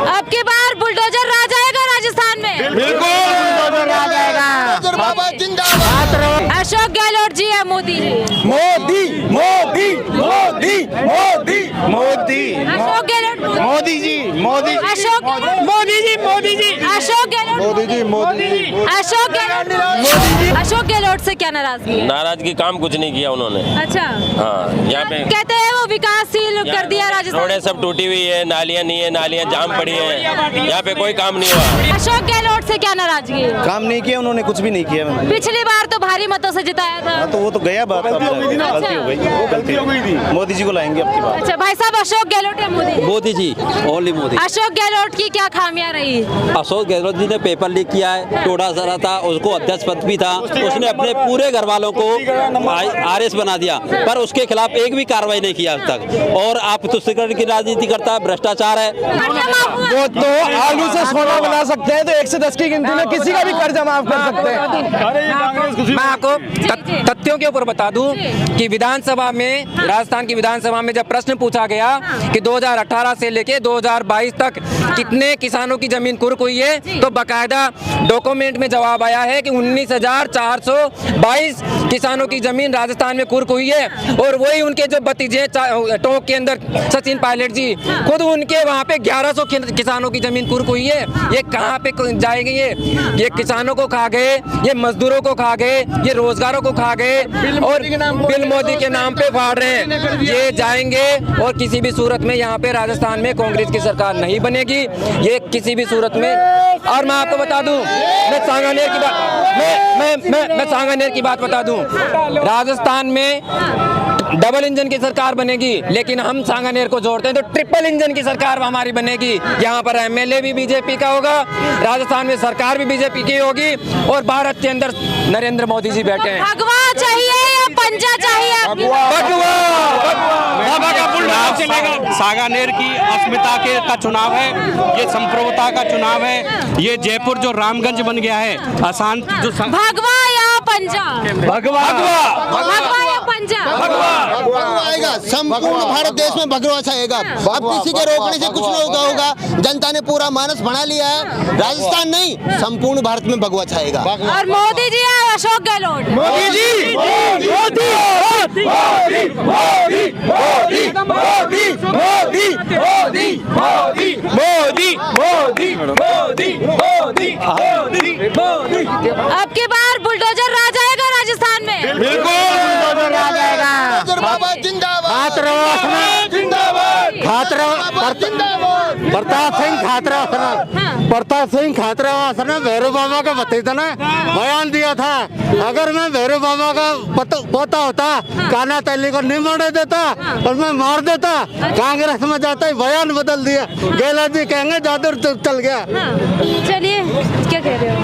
अब की बार बुलडोजर राज आएगा राजस्थान में। बिल्कुल बुलडोजर राज आएगा। अशोक गहलोत जी या मोदी जी? मोदी मोदी मोदी मोदी मोदी अशोक गहलोत मोदी जी मोदी अशोक मोदी जी मोदी जी अशोक गहलोत मोदी जी मोदी जी अशोक गहलोत अशोक गहलोत से क्या नाराजगी? नाराजगी, काम कुछ नहीं किया उन्होंने। अच्छा, हाँ, यहाँ पे कहते हैं वो विकासशील कर दिया राजस्थान। रोडें सब टूटी हुई है, नालियाँ नहीं है, नालियाँ जाम पड़ी है, यहाँ पे कोई काम नहीं हुआ। अशोक गहलोत से क्या नाराजगी? काम नहीं किया उन्होंने, कुछ भी नहीं किया। पिछली बार तो भारी मतों से जिताया था। तो वो तो गया बात, गलती हो गई, गलती हो गई थी। मोदी जी को लाएंगे अब की बात। अच्छा भाई साहब, अशोक गहलोत या मोदी? मोदी जी, ओनली मोदी। अशोक गहलोत की क्या खामियां रही? अशोक गहलोत जी ने पेपर लीक किया है, टोड़ा सरा था, उसको अध्यक्ष पद भी था, उसने अपने पूरे घर वालों को आरएस बना दिया, पर उसके खिलाफ एक भी कार्रवाई नहीं किया अब तक। और आप तुष्टिकरण की राजनीति करता, भ्रष्टाचार है। वो तो आलू से सोना बना सकते हैं, तो 1 से 10 की गिनती में किसी का भी कर्जा माफ कर सकते हैं। मैं आपको तथ्यों के ऊपर बता दूं कि विधानसभा में, राजस्थान की विधानसभा में जब प्रश्न पूछा गया कि 2018 से लेके 2022 तक कितने किसानों की जमीन कुर्क हुई है, तो बकायदा डॉक्यूमेंट में जवाब आया है कि 19,422 किसानों की जमीन राजस्थान में कुर्क हुई है। और वही उनके जो भतीजे टोंक के अंदर सचिन पायलट जी, खुद उनके वहाँ पे 1100 किसानों की जमीन कुर्क हुई है। ये कहाँ पे जाएंगे? ये किसानों को खा गए, ये मजदूरों को खा गए, ये रोजगारों को खा गए, और बिल मोदी के नाम पे फाड़ रहे हैं। ये जाएंगे और किसी भी सूरत में यहाँ पे राजस्थान में कांग्रेस की सरकार नहीं बनेगी, ये किसी भी सूरत में। और मैं आपको बता दूं, मैं सांगानेर की बात मैं सांगानेर की बात बता दूं, राजस्थान में डबल इंजन की सरकार बनेगी, लेकिन हम सांगानेर को जोड़ते हैं तो ट्रिपल इंजन की सरकार हमारी बनेगी। यहाँ पर एमएलए भी बीजेपी का होगा, राजस्थान में सरकार भी बीजेपी की होगी, और भारत के अंदर नरेंद्र मोदी जी बैठे हैं। भगवा चाहिए या पंजा चाहिए? सांगानेर की अस्मिता का चुनाव है, ये संप्रभुता का चुनाव है। ये जयपुर जो रामगंज बन गया है, अशांत जो भगवा या पंजा? भगवा या पंजा? भगवा आएगा। संपूर्ण भारत देश में भगवा छाएगा। अब किसी के रोकने से कुछ नहीं होगा। जनता ने पूरा मानस बना लिया है। राजस्थान नहीं, संपूर्ण भारत में भगवा छाएगा। और मोदी जी या अशोक गहलोत? मोदी जी मोदी मोदी मोदी मोदी मोदी मोदी मोदी मोदी मोदी मोदी मोदी मोदी। अब की बार बुलडोजर राज आएगा राजस्थान में। बिल्कुल बुलडोजर राज आएगा। बाबा जिंदाबाद, प्रताप सिंह खातरावास ने भैरव बाबा का भतीजा ने बयान दिया था, अगर मैं भैरव बाबा का पोता होता, कान्हा तैली को नहीं मारने देता और मैं मार देता। कांग्रेस में जाता ही बयान बदल दिया। गहलोत जी कहेंगे जादू चल गया। चलिए, क्या कह रहे हो?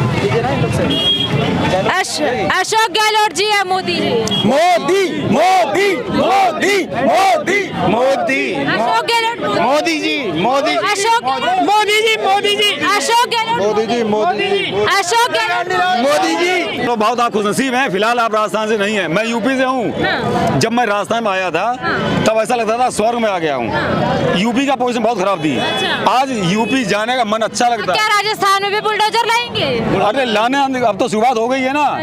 अशोक गहलोत जी या मोदी जी? मोदी मोदी मोदी मोदी मोदी अशोक गहलोत? मोदी जी मोदी अशोक मोदी जी मोदी जी अशोक गहलोत? मोदी जी मोदी अशोक गहलोत? मोदी जी। तो बहुत आप खुशनसीब हैं, फिलहाल आप राजस्थान से नहीं हैं। मैं यूपी से हूँ। जब मैं राजस्थान में आया था तब ऐसा लगता था स्वर्ग में आ गया हूँ। यूपी का पोजीशन बहुत खराब थी। आज यूपी जाने का मन अच्छा लगता क्या है। राजस्थान में भी बुलडोजर लाएंगे? अरे लाने अब तो शुरुआत हो गई है ना।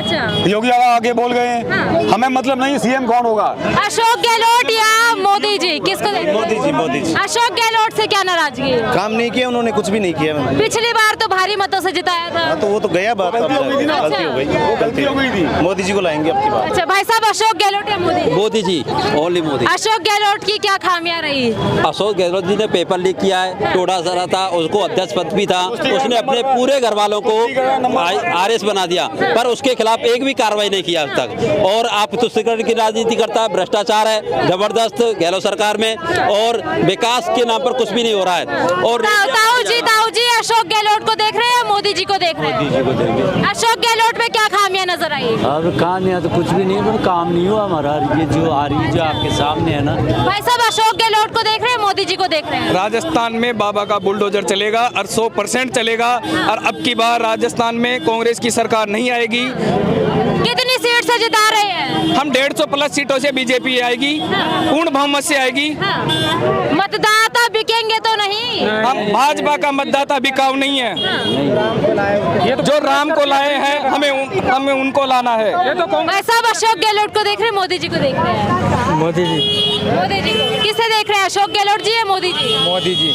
योगी बाबा आगे बोल गए हैं, हमें मतलब नहीं सीएम कौन होगा। अशोक गहलोत या मोदी जी, किसको देंगे? मोदी जी। अशोक गहलोत से क्या नाराजगी? काम नहीं किया उन्होंने, कुछ भी नहीं किया। पिछली बार तो भारी मतों से जिताया था। तो वो तो गया बात, गलती हो गई, गलती हो गई थी। मोदी जी को लाएंगे अब की बात। अच्छा भाई साहब, अशोक गहलोत या मोदी? मोदी जी, ओनली मोदी। अशोक गहलोत की क्या खामियां रही? अशोक गहलोत जी ने पेपर लीक किया है, टोड़ा सरा था, उसको अध्यक्ष पद भी था, उसने अपने पूरे घर वालों को आरएस बना दिया, पर उसके खिलाफ एक भी कार्रवाई नहीं किया अब तक। और आप तुष्टिकरण की राजनीति करता, भ्रष्टाचार है जबरदस्त गहलोत सरकार में, और विकास के नाम पर कुछ भी नहीं हो रहा है। और ताऊ जी अशोक गहलोत को देख रहे हैं या मोदी जी को देख रहे हैं? अशोक गहलोत में क्या खामियां नजर आई? अब खामियां तो कुछ भी नहीं, पर काम नहीं हुआ हमारा। ये जो आ रही है, जो आपके सामने है ना। भाई साहब, अशोक गहलोत को देख रहे हैं, मोदी जी को देख रहे हैं? राजस्थान में बाबा का बुलडोजर चलेगा और 100% चलेगा। और अब की बार राजस्थान में कांग्रेस की सरकार नहीं आएगी। कितनी सीट से जिता रहे हैं? हम 150+ सीटों से बीजेपी आएगी, पूर्ण बहुमत से आएगी। मतदाता बिकेंगे तो नहीं? हम भाजपा का मतदाता बिकाऊ नहीं है। जो राम को लाए हैं, हमें उनको लाना है। भाई साहब, अशोक गहलोत को देख रहे हैं, मोदी जी को देख रहे हैं? मोदी जी। मोदी जी को किसे देख रहे हैं, अशोक गहलोत जी या मोदी जी? मोदी जी।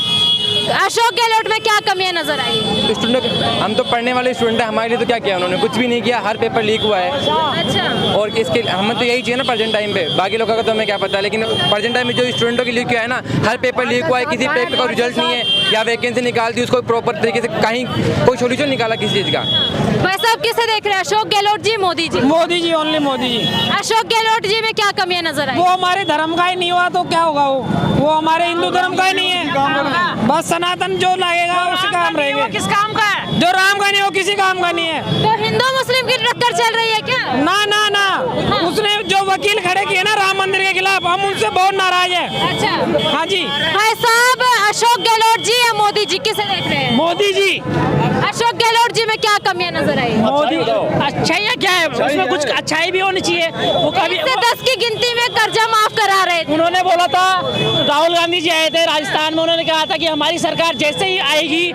अशोक गहलोत में क्या कमियां नजर आई? स्टूडेंट, हम तो पढ़ने वाले स्टूडेंट हैं, हमारे लिए तो क्या किया उन्होंने? कुछ भी नहीं किया। हर पेपर लीक हुआ है। अच्छा। और इसके हमें तो यही चाहिए ना प्रेजेंट टाइम पे। बाकी लोगों का तो हमें क्या पता, लेकिन प्रेजेंट टाइम में जो स्टूडेंटों की लीक हुआ है ना, हर पेपर लीक हुआ है, किसी पेपर का रिजल्ट नहीं है, या वैकेंसी निकाल दी, उसको प्रॉपर तरीके से कहीं कोई सोल्यूशन निकाला किसी चीज़ का। भाई साहब, किसे देख रहे हैं, अशोक गहलोत जी, मोदी जी? मोदी जी, ओनली मोदी जी। अशोक गहलोत जी में क्या कमियां नजर आई? वो हमारे धर्म का ही नहीं हुआ तो क्या होगा? वो हमारे हिंदू धर्म का ही नहीं है। बस सनातन जो लगेगा उसी काम रहेगा। किस काम का है? जो राम का नहीं हो, किसी काम का नहीं है। तो हिंदू मुस्लिम की टक्कर चल रही है क्या? ना ना ना, उसने जो वकील खड़े किए ना राम मंदिर के खिलाफ, हम उनसे बहुत नाराज हैं। अच्छा। हाँ जी। भाई साहब, अशोक गहलोत जी या मोदी जी, किसे देख रहे हैं? मोदी जी। अशोक गहलोत जी में क्या कमियां नजर आई? मोदी अच्छाई है क्या है? उसमें कुछ अच्छाई भी होनी चाहिए। वो कभी 10 की गिनती में कर्जा माफ करा रहे थे। उन्होंने बोला था, राहुल गांधी जी आए थे राजस्थान में, उन्होंने कहा था कि हमारी सरकार जैसे ही आएगी,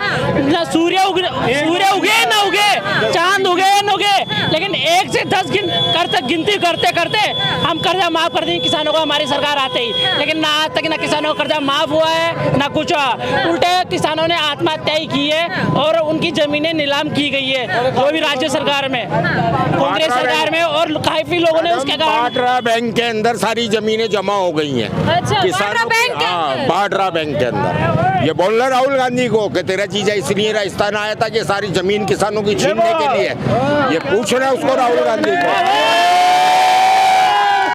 ना सूर्य उगे ना उगे, चांद उगे न उगे, लेकिन 1 से 10 गिनती करते करते हम कर्जा माफ कर देंगे किसानों को हमारी सरकार आते ही। लेकिन ना आज तक ना किसानों का कर्जा माफ हुआ है, ना कुछ। उल्टे किसानों ने आत्महत्या ही की है और उनकी जमीनें नीलाम की गई है, वो भी राज्य सरकार में, कांग्रेस सरकार में। और काफी लोगों ने उसके कारण बाड्रा बैंक के अंदर सारी जमीनें जमा हो गई हैं। अच्छा, किसानों बैंक के अंदर? बाड्रा बैंक के अंदर। ये बोल रहा राहुल गांधी को कि तेरा चीज इसलिए राजस्थान आया था कि सारी जमीन किसानों की छीनने के लिए। ये पूछ रहा है उसको राहुल गांधी को।